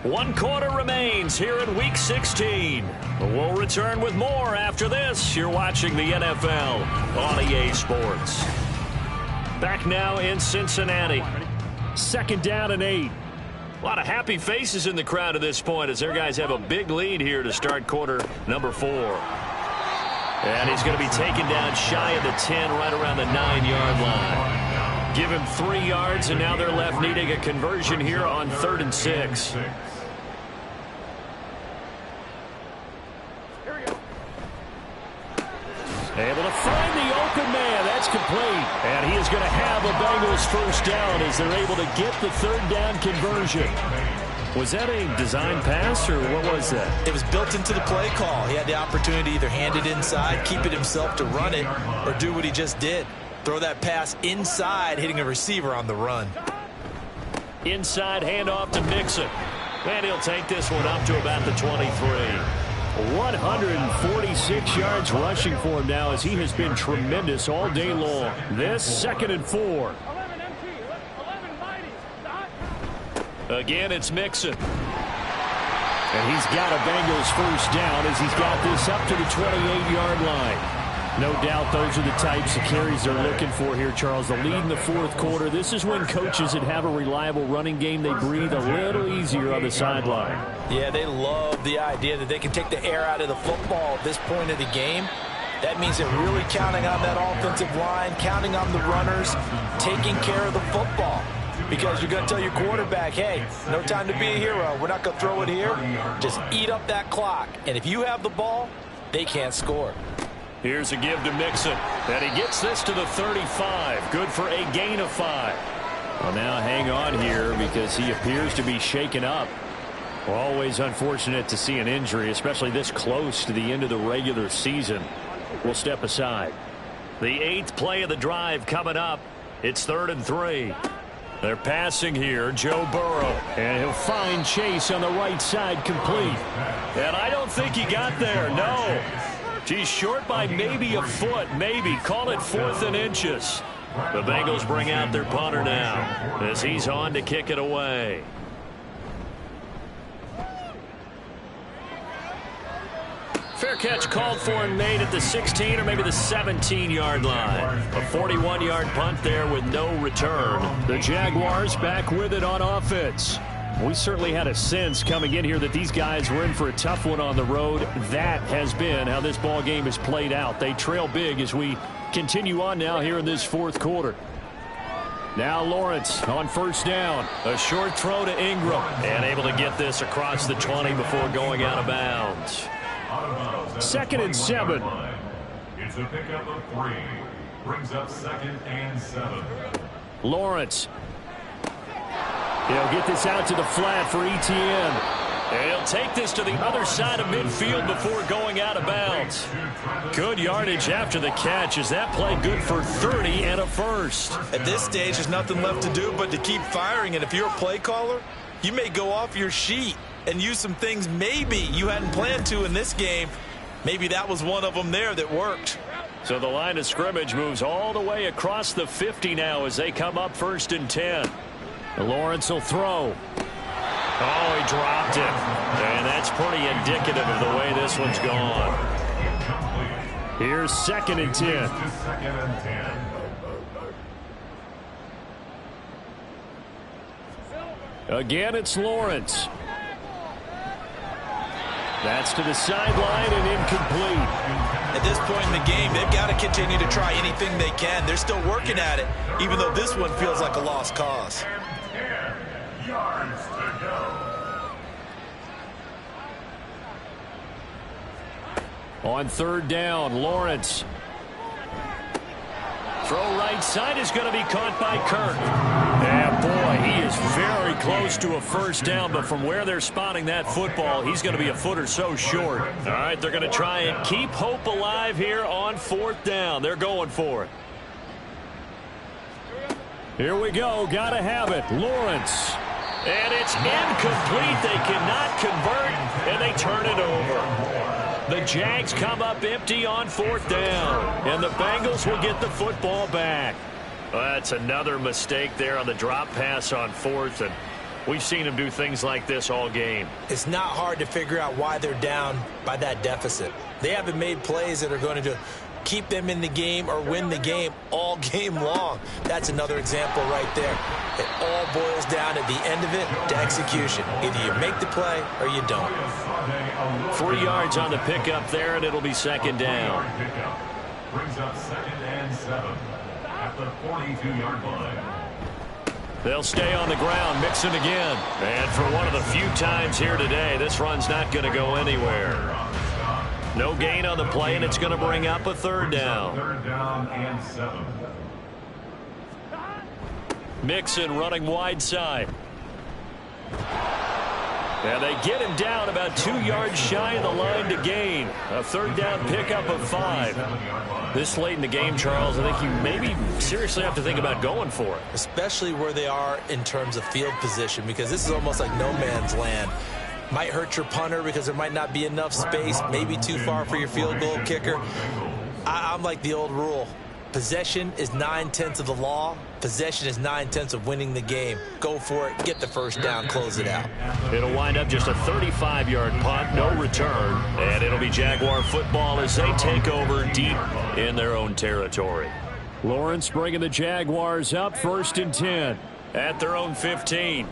One quarter remains here in Week 16. We'll return with more after this. You're watching the NFL on EA Sports. Back now in Cincinnati. 2nd down and 8. A lot of happy faces in the crowd at this point as their guys have a big lead here to start quarter number 4. And he's going to be taken down shy of the 10, right around the 9-yard line. Give him 3 yards, and now they're left needing a conversion here on 3rd and 6. Able to find the open man. That's complete. And he is going to have a Bengals 1st down as they're able to get the 3rd down conversion. Was that a design pass, or what was that? It was built into the play call. He had the opportunity to either hand it inside, keep it himself to run it, or do what he just did. Throw that pass inside, hitting a receiver on the run. Inside handoff to Mixon. And he'll take this one up to about the 23. 146 yards rushing for him now as he has been tremendous all day long. This 2nd and 4. Again, it's Mixon. And he's got a Bengals 1st down as he's got this up to the 28-yard line. No doubt those are the types of carries they're looking for here, Charles. The lead in the 4th quarter. This is when coaches that have a reliable running game, they breathe a little easier on the sideline. Yeah, they love the idea that they can take the air out of the football at this point of the game. That means they're really counting on that offensive line, counting on the runners, taking care of the football. Because you're going to tell your quarterback, hey, no time to be a hero. We're not going to throw it here. Just eat up that clock. And if you have the ball, they can't score. Here's a give to Mixon. And he gets this to the 35. Good for a gain of 5. Well, now hang on here because he appears to be shaken up. Always unfortunate to see an injury, especially this close to the end of the regular season. We'll step aside. The 8th play of the drive coming up. It's 3rd and 3. They're passing here, Joe Burrow. And he'll find Chase on the right side, complete. And I don't think he got there, no. He's short by maybe a foot, maybe. Call it 4th and inches. The Bengals bring out their punter now as he's on to kick it away. Fair catch called for and made at the 16 or maybe the 17-yard line. A 41-yard punt there with no return. The Jaguars back with it on offense. We certainly had a sense coming in here that these guys were in for a tough one on the road. That has been how this ball game has played out. They trail big as we continue on now here in this 4th quarter. Now Lawrence on 1st down. A short throw to Ingram. And able to get this across the 20 before going out of bounds. 2nd and 7. It's a pickup of 3. Brings up 2nd and 7. Lawrence. He'll get this out to the flat for Etienne. And he'll take this to the other side of midfield before going out of bounds. Good yardage after the catch. Is that play good for 30 and a first? At this stage, there's nothing left to do but to keep firing. And if you're a play caller, you may go off your sheet and use some things maybe you hadn't planned to in this game. Maybe that was one of them there that worked. So the line of scrimmage moves all the way across the 50 now as they come up 1st and 10. Lawrence will throw. Oh, he dropped it. And that's pretty indicative of the way this one's gone. Here's 2nd and 10. Again, it's Lawrence. That's to the sideline and incomplete. At this point in the game, they've got to continue to try anything they can. They're still working at it, even though this one feels like a lost cause. 10 yards to go. On 3rd down, Lawrence. Throw right side is going to be caught by Kirk. Yeah, boy, he is very close to a 1st down, but from where they're spotting that football, he's going to be a foot or so short. All right, they're going to try and keep hope alive here on 4th down. They're going for it. Here we go. Got to have it. Lawrence. And it's incomplete. They cannot convert, and they turn it over. The Jags come up empty on 4th down, and the Bengals will get the football back. Well, that's another mistake there on the drop pass on 4th, and we've seen them do things like this all game. It's not hard to figure out why they're down by that deficit. They haven't made plays that are going to keep them in the game or win the game all game long. That's another example right there. It all boils down at the end of it to execution. Either you make the play or you don't. 3 yards on the pickup there, and it'll be 2nd down. Brings up 2nd and 7 at the 42-yard line. They'll stay on the ground, mixing again. And for one of the few times here today, this run's not going to go anywhere. No gain on the play, and it's going to bring up a 3rd down. 3rd down and 7. Mixon running wide side. And they get him down about 2 yards shy of the line to gain. A 3rd down pickup of 5. This late in the game, Charles, I think you maybe seriously have to think about going for it. Especially where they are in terms of field position, because this is almost like no man's land. Might hurt your punter because there might not be enough space, maybe too far for your field goal kicker. I'm like the old rule. Possession is 9/10 of the law. Possession is 9/10 of winning the game. Go for it. Get the 1st down. Close it out. It'll wind up just a 35-yard punt, no return. And it'll be Jaguar football as they take over deep in their own territory. Lawrence bringing the Jaguars up 1st and 10 at their own 15.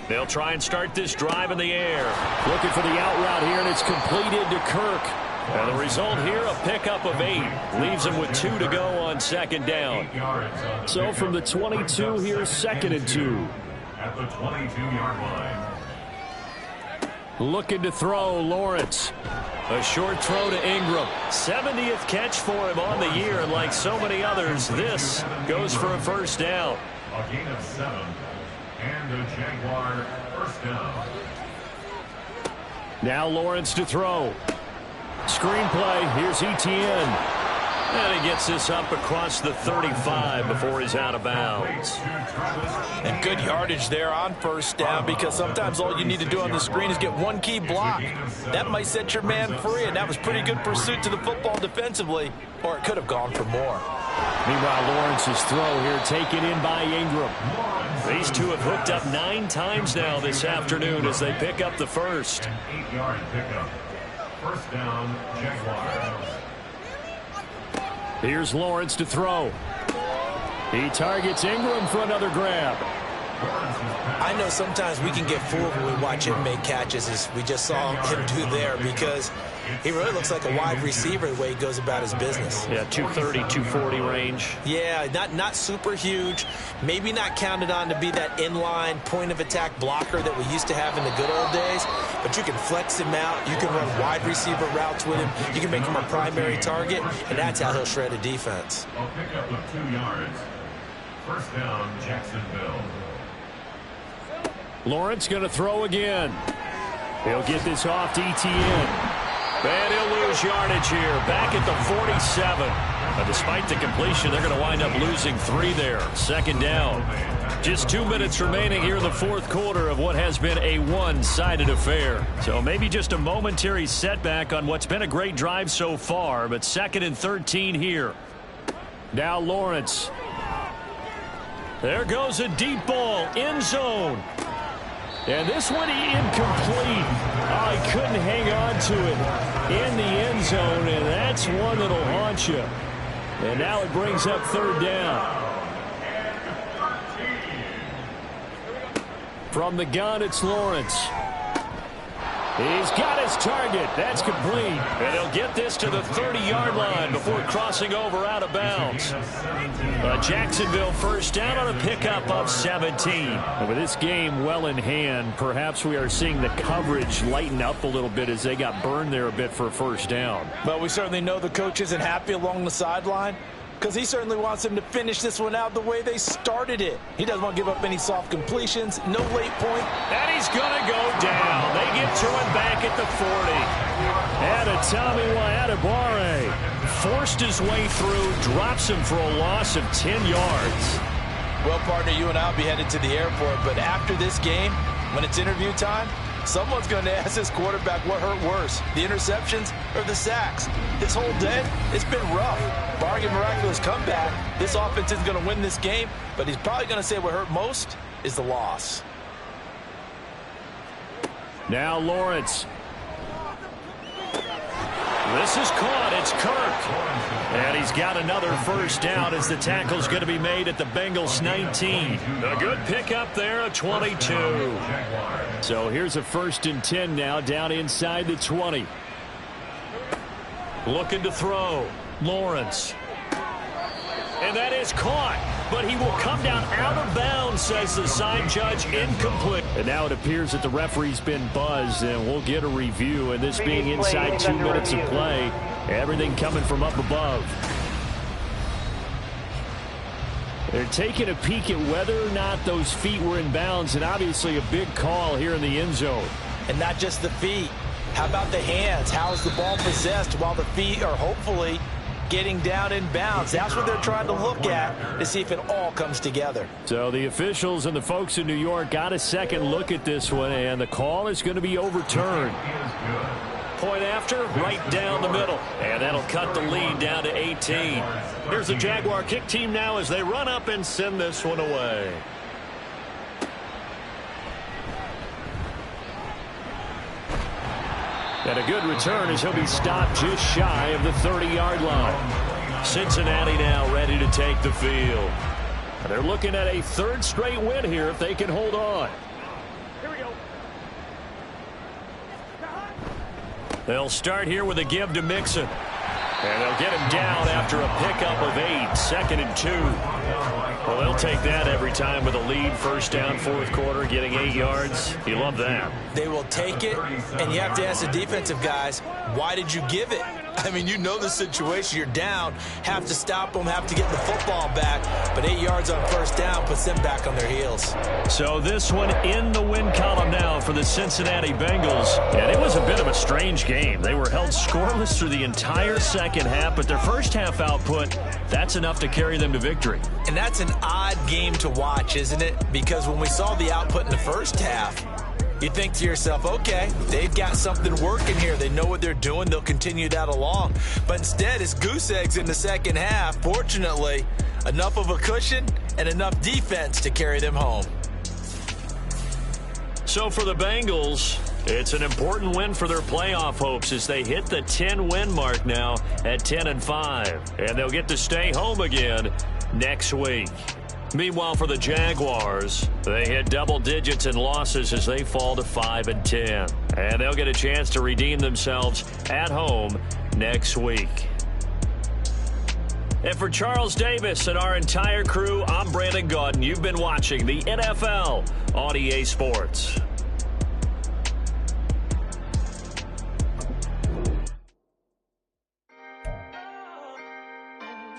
They'll try and start this drive in the air. Looking for the out route here, and it's completed to Kirk. And the result here, a pickup of 8. Leaves them with 2 to go on 2nd down. So from the 22, here's 2nd and 2. At the 22-yard line. Looking to throw, Lawrence. A short throw to Ingram. 70th catch for him on the year, and like so many others, this goes for a 1st down. A gain of 7. And a Jaguar first down. Now Lawrence to throw. Screenplay. Here's Etienne. And he gets this up across the 35 before he's out of bounds. And good yardage there on first down, because sometimes all you need to do on the screen is get one key block. That might set your man free, and that was pretty good pursuit to the football defensively, or it could have gone for more. Meanwhile, Lawrence's throw here taken in by Ingram. These two have hooked up 9 times now this afternoon as they pick up the first. An 8-yard pickup. First down, Jaguars. Here's Lawrence to throw. He targets Ingram for another grab. I know sometimes we can get fooled when we watch him make catches, as we just saw him do there, because he really looks like a wide receiver the way he goes about his business. Yeah, 230, 240 range. Yeah, not super huge. Maybe not counted on to be that inline point-of-attack blocker that we used to have in the good old days, but you can flex him out. You can run wide receiver routes with him. You can make him a primary target, and that's how he'll shred a defense. A pickup of 2 yards. First down, Jacksonville. Lawrence going to throw again. He'll get this off to Etienne. And he'll lose yardage here, back at the 47. But despite the completion, they're going to wind up losing 3 there. Second down. Just 2 minutes remaining here in the fourth quarter of what has been a one-sided affair. So maybe just a momentary setback on what's been a great drive so far, but 2nd and 13 here. Now Lawrence. There goes a deep ball, end zone. And this one incomplete. Oh, he couldn't hang on to it in the end zone, and that's one that'll haunt you. And now it brings up 3rd down. From the gun, it's Lawrence. He's got his target. That's complete. And he'll get this to the 30-yard line before crossing over out of bounds. Jacksonville first down on a pickup of 17. And with this game well in hand, perhaps we are seeing the coverage lighten up a little bit as they got burned there a bit for a first down. But we certainly know the coach isn't happy along the sideline, because he certainly wants them to finish this one out the way they started it. He doesn't want to give up any soft completions, no late point. And he's going to go down. They get to him back at the 40. And a Tommy Adebawore forced his way through, drops him for a loss of 10 yards. Well, partner, you and I will be headed to the airport, but after this game, when it's interview time, someone's going to ask this quarterback what hurt worse, the interceptions or the sacks. This whole day, it's been rough. Barring a miraculous comeback, this offense isn't going to win this game, but he's probably going to say what hurt most is the loss. Now Lawrence. This is caught. It's Kirk. And he's got another first down as the tackle's going to be made at the Bengals 19. A good pickup there at 22. So here's a 1st and 10 now down inside the 20. Looking to throw. Lawrence. And that is caught. But he will come down out of bounds, says the side judge. Incomplete. And now it appears that the referee's been buzzed, and we'll get a review. And this being inside 2 minutes of play, everything coming from up above. They're taking a peek at whether or not those feet were in bounds, and obviously a big call here in the end zone. And not just the feet. How about the hands? How is the ball possessed while the feet are hopefully getting down in bounds? That's what they're trying to look at to see if it all comes together. So the officials and the folks in New York got a second look at this one, and the call is going to be overturned. Point after, right down the middle. And that'll cut the lead down to 18. Here's the Jaguar kick team now as they run up and send this one away. And a good return as he'll be stopped just shy of the 30-yard line. Cincinnati now ready to take the field. They're looking at a 3rd straight win here if they can hold on. Here we go. They'll start here with a give to Mixon. And they'll get him down after a pickup of 8. 2nd and 2. Well, they'll take that every time with a lead. First down, 4th quarter, getting 8 yards. You love that. They will take it, and you have to ask the defensive guys, why did you give it? I mean, you know the situation. You're down, have to stop them, have to get the football back. But 8 yards on first down puts them back on their heels. So this one in the win column now for the Cincinnati Bengals. And it was a bit of a strange game. They were held scoreless through the entire second half, but their first half output, that's enough to carry them to victory. And that's an odd game to watch, isn't it? Because when we saw the output in the first half, you think to yourself, okay, they've got something working here. They know what they're doing. They'll continue that along. But instead, it's goose eggs in the second half. Fortunately, enough of a cushion and enough defense to carry them home. So for the Bengals, it's an important win for their playoff hopes as they hit the 10-win mark now at 10-5. And they'll get to stay home again next week. Meanwhile, for the Jaguars, they hit double digits in losses as they fall to 5-10. And they'll get a chance to redeem themselves at home next week. And for Charles Davis and our entire crew, I'm Brandon Gaudin. You've been watching the NFL on EA Sports.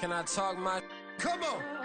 Can I talk my... Come on!